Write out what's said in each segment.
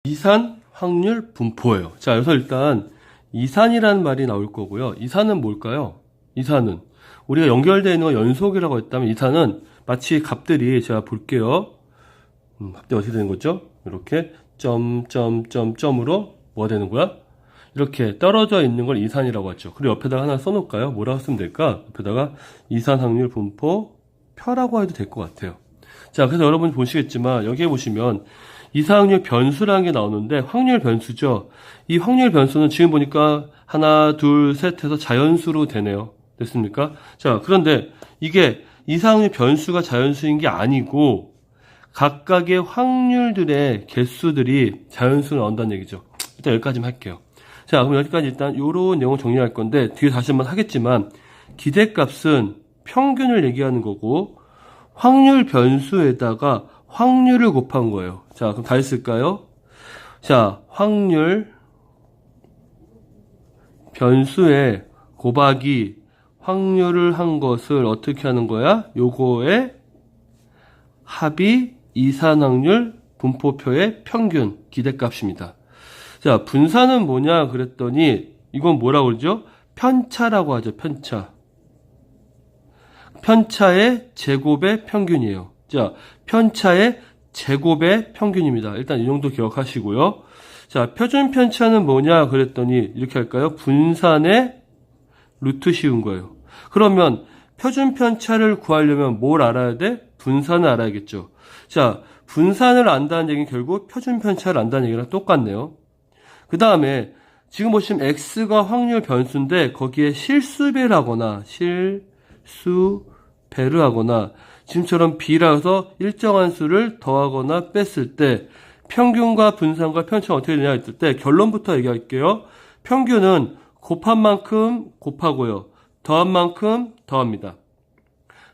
이산 확률 분포예요. 자, 여기서 일단 이산이라는 말이 나올 거고요. 이산은 뭘까요? 이산은 우리가 연결되어 있는 거 연속이라고 했다면 이산은 마치 값들이 제가 볼게요. 값들이 어떻게 되는 거죠? 이렇게 점으로 뭐가 되는 거야? 이렇게 떨어져 있는 걸 이산이라고 하죠. 그리고 옆에다가 하나 써놓을까요? 뭐라고 쓰면 될까? 옆에다가 이산 확률 분포 표라고 해도 될 것 같아요. 자, 그래서 여러분 보시겠지만 여기에 보시면 이산 확률 변수라는 게 나오는데 확률 변수죠. 이 확률 변수는 지금 보니까 하나, 둘, 셋 해서 자연수로 되네요. 됐습니까? 자, 그런데 이게 이산 확률 변수가 자연수인 게 아니고 각각의 확률들의 개수들이 자연수로 나온다는 얘기죠. 일단 여기까지만 할게요. 자, 그럼 여기까지 일단 요런 내용을 정리할 건데 뒤에 다시 한번 하겠지만 기대값은 평균을 얘기하는 거고 확률 변수에다가 확률을 곱한 거예요. 자, 그럼 다 했을까요? 자, 확률 변수에 곱하기 확률을 한 것을 어떻게 하는 거야? 요거의 합이 이산확률 분포표의 평균 기대값입니다. 자, 분산은 뭐냐 그랬더니 이건 뭐라고 그러죠? 편차라고 하죠. 편차. 편차의 제곱의 평균이에요. 자, 편차의 제곱의 평균입니다. 일단 이 정도 기억하시고요. 자, 표준 편차는 뭐냐 그랬더니 이렇게 할까요? 분산의 루트 씌운 거예요. 그러면 표준 편차를 구하려면 뭘 알아야 돼? 분산을 알아야겠죠. 자, 분산을 안다는 얘기는 결국 표준 편차를 안다는 얘기랑 똑같네요. 그 다음에 지금 보시면 x가 확률 변수인데 거기에 실수배를 하거나 실수배를 하거나 지금처럼 b라서 일정한 수를 더하거나 뺐을 때 평균과 분산과 편차가 어떻게 되냐 했을 때 결론부터 얘기할게요. 평균은 곱한 만큼 곱하고요. 더한 만큼 더합니다.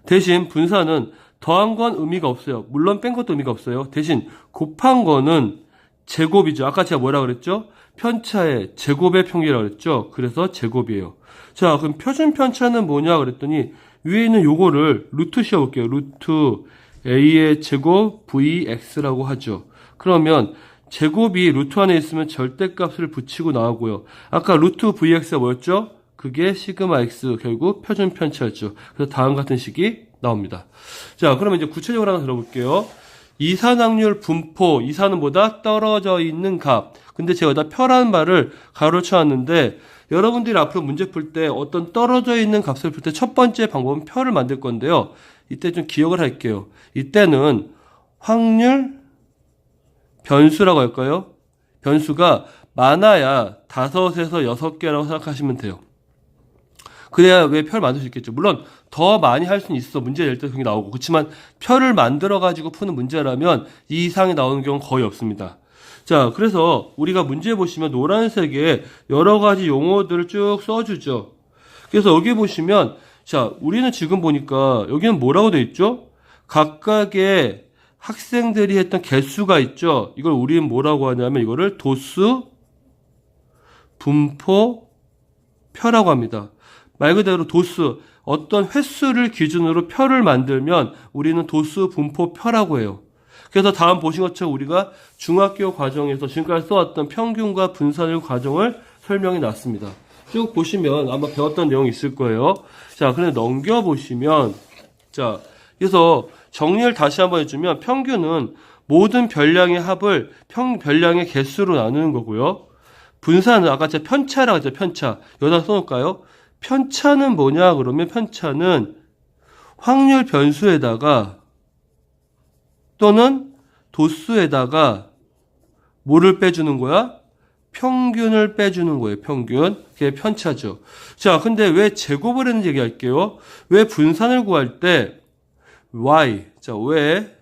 대신 분산은 더한 건 의미가 없어요. 물론 뺀 것도 의미가 없어요. 대신 곱한 거는 제곱이죠. 아까 제가 뭐라 그랬죠? 편차의 제곱의 평균이라고 그랬죠. 그래서 제곱이에요. 자, 그럼 표준 편차는 뭐냐 그랬더니 위에 있는 요거를 루트 씌워볼게요. 루트 a의 제곱 vx라고 하죠. 그러면 제곱이 루트 안에 있으면 절대값을 붙이고 나오고요. 아까 루트 vx가 뭐였죠? 그게 시그마 x, 결국 표준 편차였죠. 그래서 다음 같은 식이 나옵니다. 자, 그러면 이제 구체적으로 하나 들어볼게요. 이산 확률 분포, 이산은 뭐다? 떨어져 있는 값. 근데 제가 여기다 표라는 말을 가로로 쳐놨는데 여러분들이 앞으로 문제 풀 때 어떤 떨어져 있는 값을 풀 때 첫 번째 방법은 표를 만들 건데요. 이때 좀 기억을 할게요. 이때는 확률 변수라고 할까요? 변수가 많아야 5에서 6개라고 생각하시면 돼요. 그래야 왜 표를 만들 수 있겠죠. 물론 더 많이 할 수는 있어. 문제 낼 때 그게 나오고. 그렇지만 표를 만들어 가지고 푸는 문제라면 이 이상이 나오는 경우는 거의 없습니다. 자, 그래서 우리가 문제 보시면 노란색에 여러 가지 용어들을 쭉 써주죠. 그래서 여기 보시면 자, 우리는 지금 보니까 여기는 뭐라고 돼 있죠? 각각의 학생들이 했던 개수가 있죠. 이걸 우리는 뭐라고 하냐면 이거를 도수 분포 표라고 합니다. 말 그대로 도수, 어떤 횟수를 기준으로 표를 만들면 우리는 도수 분포 표라고 해요. 그래서 다음 보신 것처럼 우리가 중학교 과정에서 지금까지 써왔던 평균과 분산의 과정을 설명해 놨습니다. 쭉 보시면 아마 배웠던 내용이 있을 거예요. 자, 그런데 넘겨보시면, 자, 그래서 정리를 다시 한번 해주면 평균은 모든 별량의 합을 별량의 개수로 나누는 거고요. 분산은 아까 제가 편차라고 했죠, 편차. 여기다 써놓을까요? 편차는 뭐냐 그러면 편차는 확률 변수에다가 또는 도수에다가 뭐를 빼주는 거야? 평균을 빼주는 거예요. 평균. 그게 편차죠. 자, 근데 왜 제곱을 했는지 얘기할게요. 왜 분산을 구할 때 y, 자, 왜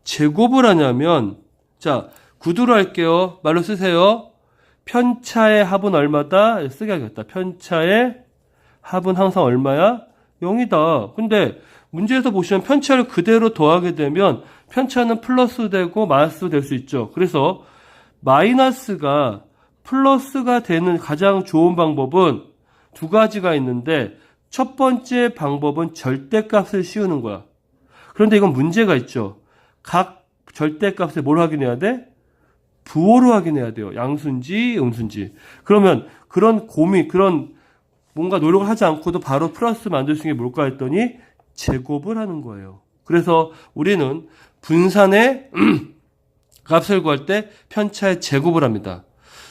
제곱을 하냐면 자, 구두로 할게요. 말로 쓰세요. 편차의 합은 얼마다? 쓰게 하겠다. 편차의 합은 항상 얼마야? 0이다. 근데 문제에서 보시면 편차를 그대로 더하게 되면 편차는 플러스 되고 마이너스 될 수 있죠. 그래서 마이너스가 플러스가 되는 가장 좋은 방법은 두 가지가 있는데 첫 번째 방법은 절대값을 씌우는 거야. 그런데 이건 문제가 있죠. 각 절대값에 뭘 확인해야 돼? 부호로 확인해야 돼요. 양수인지 음수인지. 그러면 그런 그런 뭔가 노력을 하지 않고도 바로 플러스 만들 수 있는 게 뭘까 했더니 제곱을 하는 거예요. 그래서 우리는 분산의 값을 구할 때 편차의 제곱을 합니다.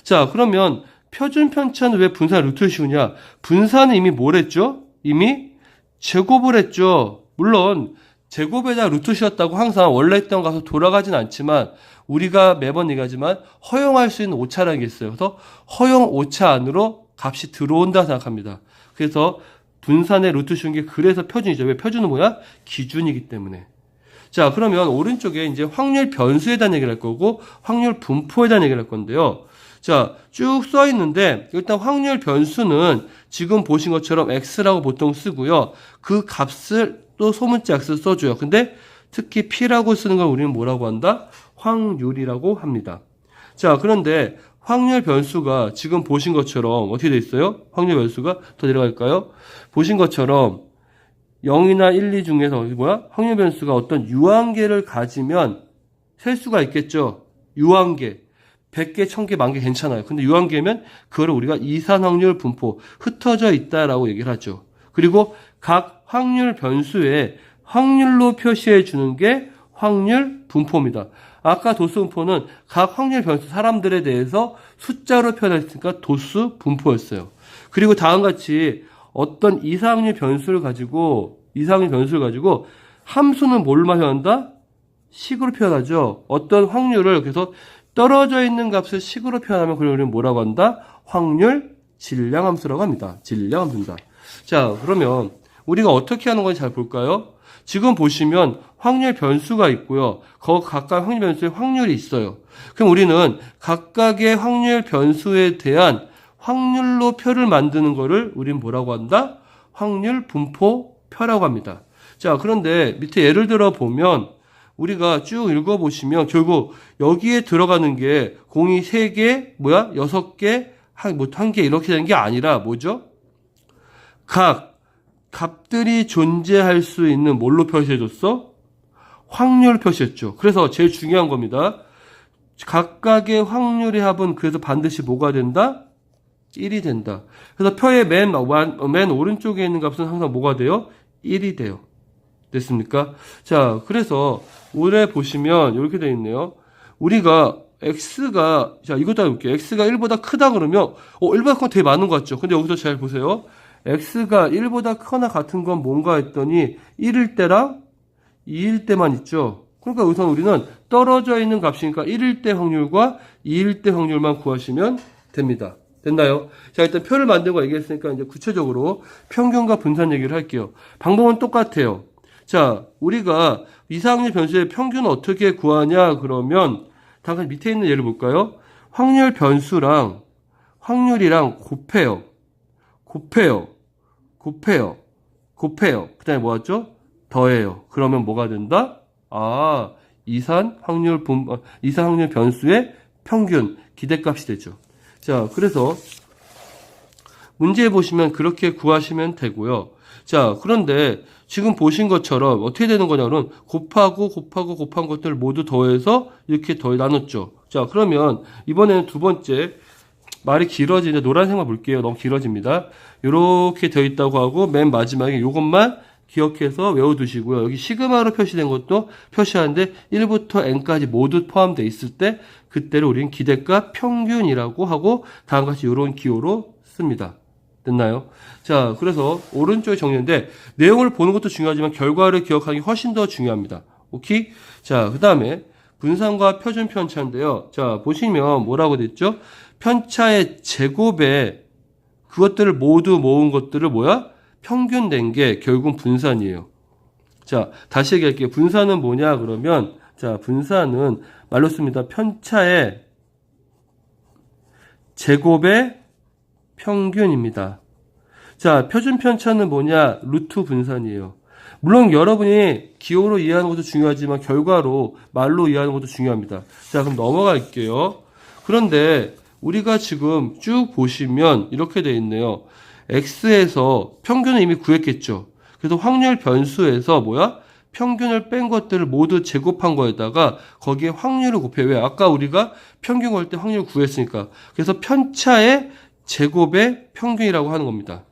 자, 그러면 표준 편차는 왜 분산 루트를 씌우냐? 분산은 이미 뭘 했죠? 이미 제곱을 했죠. 물론 제곱에다 루트 씌웠다고 항상 원래 했던 값으로 돌아가진 않지만 우리가 매번 얘기하지만 허용할 수 있는 오차라는 게 있어요. 그래서 허용 오차 안으로 값이 들어온다 생각합니다. 그래서 분산의 루트 씌운 게 그래서 표준이죠. 왜 표준은 뭐야? 기준이기 때문에. 자, 그러면 오른쪽에 이제 확률 변수에 대한 얘기를 할 거고 확률 분포에 대한 얘기를 할 건데요. 자, 쭉 써 있는데 일단 확률 변수는 지금 보신 것처럼 x라고 보통 쓰고요. 그 값을 또 소문자 x를 써줘요. 근데 특히 p라고 쓰는 걸 우리는 뭐라고 한다? 확률이라고 합니다. 자, 그런데 확률 변수가 지금 보신 것처럼 어떻게 돼 있어요? 확률 변수가 더 내려갈까요? 보신 것처럼 0이나 1, 2 중에서 뭐야? 확률 변수가 어떤 유한계를 가지면 셀 수가 있겠죠. 유한계. 100개, 1000개, 10,000개 괜찮아요. 근데 유한계면 그거를 우리가 이산 확률 분포, 흩어져 있다라고 얘기를 하죠. 그리고 각 확률 변수에 확률로 표시해 주는 게 확률 분포입니다. 아까 도수 분포는 각 확률 변수 사람들에 대해서 숫자로 표현했으니까 도수 분포였어요. 그리고 다음과 같이 어떤 이상률 변수를 가지고 함수는 뭘로 표현한다? 식으로 표현하죠. 어떤 확률을 그래서 떨어져 있는 값을 식으로 표현하면 그걸 우리는 뭐라고 한다? 확률 질량함수라고 합니다. 질량함수입니다. 자, 그러면 우리가 어떻게 하는 건지 잘 볼까요? 지금 보시면 확률 변수가 있고요. 각각 확률 변수에 확률이 있어요. 그럼 우리는 각각의 확률 변수에 대한 확률로 표를 만드는 거를 우리는 뭐라고 한다? 확률 분포표라고 합니다. 자, 그런데 밑에 예를 들어 보면 우리가 쭉 읽어보시면 결국 여기에 들어가는 게 공이 3개, 6개, 한 개 이렇게 되는 게 아니라 뭐죠? 각 값들이 존재할 수 있는 뭘로 표시해줬어? 확률 표시했죠. 그래서 제일 중요한 겁니다. 각각의 확률의 합은 그래서 반드시 뭐가 된다? 1이 된다. 그래서 표의 맨 오른쪽에 있는 값은 항상 뭐가 돼요? 1이 돼요. 됐습니까? 자, 그래서 올해 보시면 이렇게 되어 있네요. 우리가 x가, 자, 이것도 해볼게요. x가 1보다 크다 그러면, 1보다 크면 되게 많은 것 같죠? 근데 여기서 잘 보세요. x가 1보다 크거나 같은 건 뭔가 했더니 1일 때랑 2일 때만 있죠. 그러니까 우선 우리는 떨어져 있는 값이니까 1일 때 확률과 2일 때 확률만 구하시면 됩니다. 됐나요? 자, 일단 표를 만들고 얘기했으니까 이제 구체적으로 평균과 분산 얘기를 할게요. 방법은 똑같아요. 자, 우리가 이상률 변수의 평균을 어떻게 구하냐 그러면 당장 밑에 있는 예를 볼까요? 확률 변수랑 확률이랑 곱해요. 그 다음에 뭐였죠? 더해요. 그러면 뭐가 된다? 이산 확률 변수의 평균, 기대값이 되죠. 자, 그래서 문제에 보시면 그렇게 구하시면 되고요. 자, 그런데 지금 보신 것처럼 어떻게 되는 거냐면 곱한 것들을 모두 더해서 이렇게 나눴죠. 자, 그러면 이번에는 두 번째 말이 길어지는데 노란색만 볼게요. 너무 길어집니다. 이렇게 되어 있다고 하고 맨 마지막에 이것만 기억해서 외워두시고요. 여기 시그마로 표시된 것도 표시하는데 1부터 n까지 모두 포함되어 있을 때 그때를 우리는 기대값 평균이라고 하고 다음과 같이 이런 기호로 씁니다. 됐나요? 자, 그래서 오른쪽에 정리인데 내용을 보는 것도 중요하지만 결과를 기억하는 게 훨씬 더 중요합니다. 오케이? 자, 그 다음에 분산과 표준 편차인데요. 자, 보시면 뭐라고 됐죠? 편차의 제곱에 그것들을 모두 모은 것들을 평균 낸 게 결국은 분산이에요. 자, 다시 얘기할게요. 분산은 뭐냐 그러면 자, 분산은 말로 씁니다. 편차의 제곱의 평균입니다. 자, 표준 편차는 뭐냐? 루트 분산이에요. 물론 여러분이 기호로 이해하는 것도 중요하지만 결과로 말로 이해하는 것도 중요합니다. 자, 그럼 넘어갈게요. 그런데 우리가 지금 쭉 보시면 이렇게 돼 있네요. x에서 평균은 이미 구했겠죠. 그래서 확률 변수에서 평균을 뺀 것들을 모두 제곱한 거에다가 거기에 확률을 곱해요. 왜? 아까 우리가 평균 구할 때 확률을 구했으니까. 그래서 편차의 제곱의 평균이라고 하는 겁니다.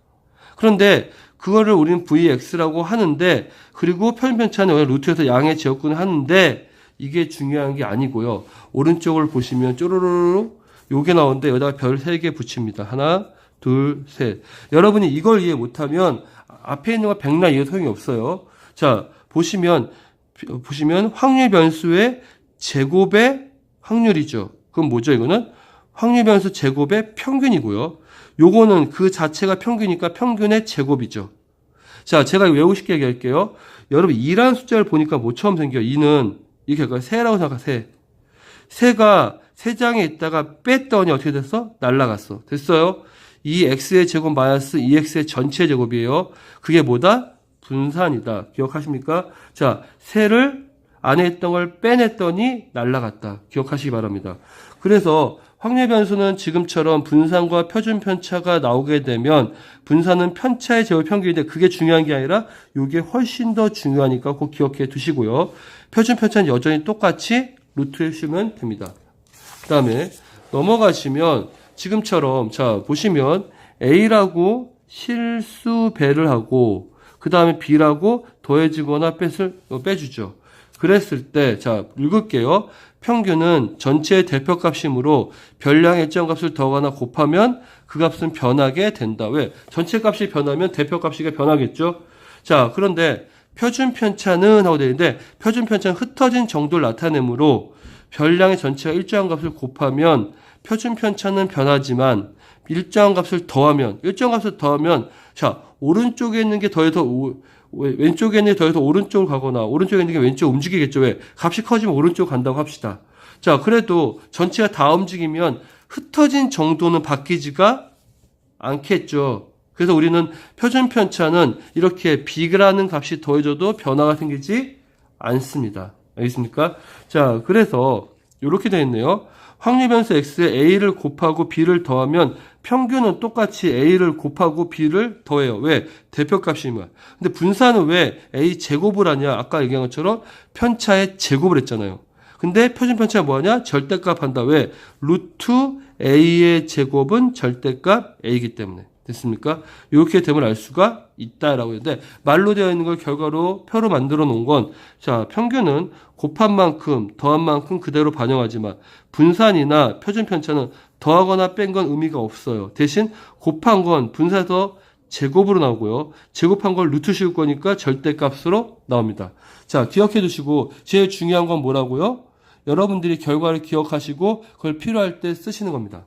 그런데 그거를 우리는 VX라고 하는데, 그리고 편차는 루트에서 양의 제곱근을 하는데, 이게 중요한 게 아니고요. 오른쪽을 보시면 쪼로로로 요게 나오는데 여기다가 별 3개 붙입니다. 하나, 둘, 셋. 여러분이 이걸 이해 못하면 앞에 있는 거 백나 이해 소용이 없어요. 자, 보시면 확률 변수의 제곱의 확률이죠. 그럼 뭐죠? 이거는 확률 변수 제곱의 평균이고요. 요거는 그 자체가 평균이니까 평균의 제곱이죠. 자, 제가 외우고 싶게 얘기할게요. 여러분 2라는 숫자를 보니까 뭐 처음 생겨요? 2는 이게 세라고 생각하세요. 세가 세 장에 있다가 뺐더니 어떻게 됐어? 날라갔어. 됐어요? 2x의 제곱 마이너스 2x의 전체 제곱이에요. 그게 뭐다? 분산이다. 기억하십니까? 자, 세를 안에 있던 걸 빼냈더니 날라갔다. 기억하시기 바랍니다. 그래서 확률 변수는 지금처럼 분산과 표준 편차가 나오게 되면 분산은 편차의 제곱 평균인데 그게 중요한 게 아니라 이게 훨씬 더 중요하니까 꼭 기억해 두시고요. 표준 편차는 여전히 똑같이 루트에 씌우면 됩니다. 그 다음에 넘어가시면 지금처럼 자 보시면 A라고 실수 배를 하고 그 다음에 B라고 더해지거나 빼주죠. 그랬을 때 자 읽을게요. 평균은 전체의 대표값이므로 별량의 일정 값을 더하거나 곱하면 그 값은 변하게 된다. 왜? 전체 값이 변하면 대표값이 변하겠죠. 자 그런데 표준 편차는 하고 되는데 표준 편차는 흩어진 정도를 나타내므로 별량의 전체가 일정한 값을 곱하면 표준 편차는 변하지만 일정한 값을 더하면 자 오른쪽에 있는 게 더해서 왼쪽에 있는 게 더해서 오른쪽으로 가거나 오른쪽에 있는 게 왼쪽으로 움직이겠죠. 왜? 값이 커지면 오른쪽으로 간다고 합시다. 자 그래도 전체가 다 움직이면 흩어진 정도는 바뀌지가 않겠죠. 그래서 우리는 표준 편차는 이렇게 B라는 값이 더해져도 변화가 생기지 않습니다. 알겠습니까? 자, 그래서 이렇게 되어 있네요. 확률 변수 X에 A를 곱하고 B를 더하면 평균은 똑같이 A를 곱하고 B를 더해요. 왜? 대표값이면. 근데 분산은 왜 A 제곱을 하냐? 아까 얘기한 것처럼 편차의 제곱을 했잖아요. 근데 표준 편차가 뭐하냐? 절대값 한다. 왜? 루트 A의 제곱은 절대값 A이기 때문에. 됐습니까? 이렇게 됨을 알 수가 있다라고 했는데 말로 되어 있는 걸 결과로 표로 만들어 놓은 건 자 평균은 곱한 만큼 더한 만큼 그대로 반영하지만 분산이나 표준 편차는 더하거나 뺀 건 의미가 없어요. 대신 곱한 건 분산에서 제곱으로 나오고요. 제곱한 걸 루트 씌울 거니까 절대값으로 나옵니다. 자 기억해 두시고 제일 중요한 건 뭐라고요? 여러분들이 결과를 기억하시고 그걸 필요할 때 쓰시는 겁니다.